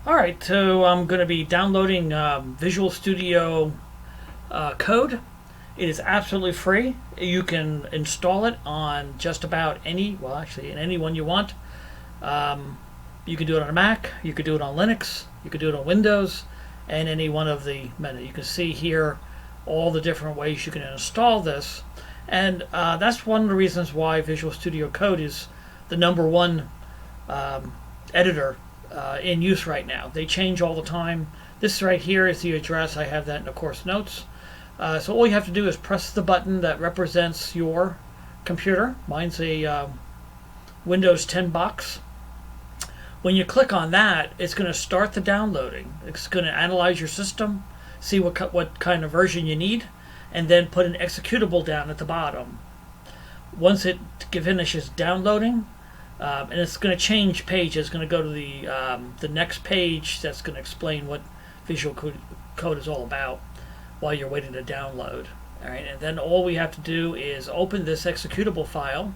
All right, so I'm going to be downloading Visual Studio Code. It is absolutely free. You can install it on just about any, well, actually, in any one you want. You can do it on a Mac, you could do it on Linux, you could do it on Windows, and any one of the many. You can see here all the different ways you can install this. And that's one of the reasons why Visual Studio Code is the #1 editor in use right now. They change all the time. This right here is the address. I have that in the course notes. So all you have to do is press the button that represents your computer. Mine's a Windows 10 box. When you click on that, it's going to start the downloading. It's going to analyze your system, see what kind of version you need, and then put an executable down at the bottom. Once it finishes downloading, and it's going to change pages. It's going to go to the next page that's going to explain what Visual Code is all about while you're waiting to download. All right, and then all we have to do is open this executable file,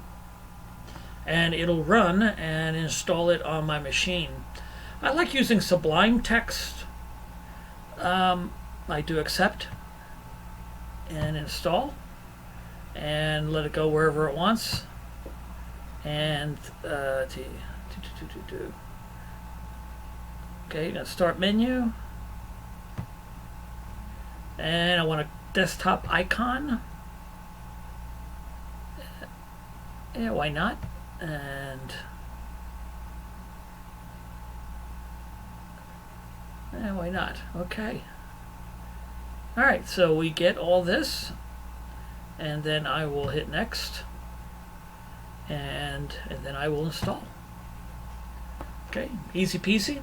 and it'll run and install it on my machine. I like using Sublime Text. I do accept and install and let it go wherever it wants. And okay, you're gonna start menu, and I want a desktop icon. Yeah, why not? And why not? Okay. All right, so we get all this, and then I will hit next. And then I will install. Okay, easy peasy.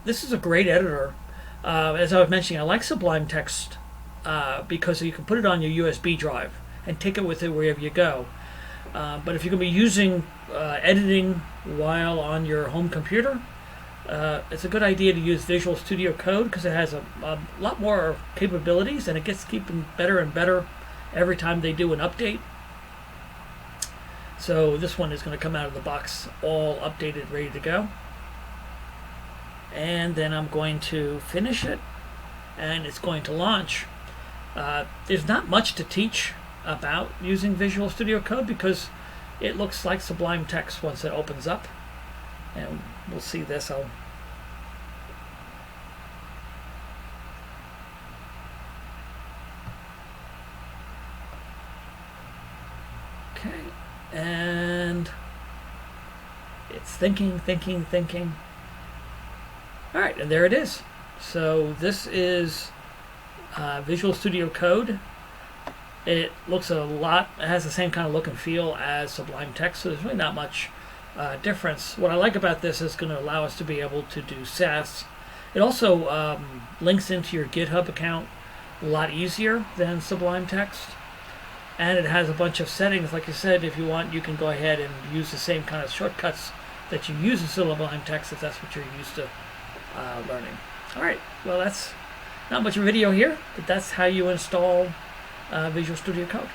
This is a great editor. As I was mentioning, I like Sublime Text because you can put it on your USB drive and take it with you wherever you go. But if you're going to be using editing while on your home computer, it's a good idea to use Visual Studio Code because it has a lot more capabilities, and it gets keeping better and better every time they do an update. So this one is going to come out of the box all updated, ready to go. And then I'm going to finish it, and it's going to launch. There's not much to teach about using Visual Studio Code because it looks like Sublime Text once it opens up. And we'll see this. Okay. And it's thinking. All right, and there it is. So this is Visual Studio Code. It looks a lot, it has the same kind of look and feel as Sublime Text, so there's really not much difference. What I like about this is going to allow us to be able to do SAS. It also links into your GitHub account a lot easier than Sublime Text. And it has a bunch of settings. Like I said, if you want, you can go ahead and use the same kind of shortcuts that you use in Sublime Text if that's what you're used to learning. All right, well, that's not much of a video here, but that's how you install Visual Studio Code.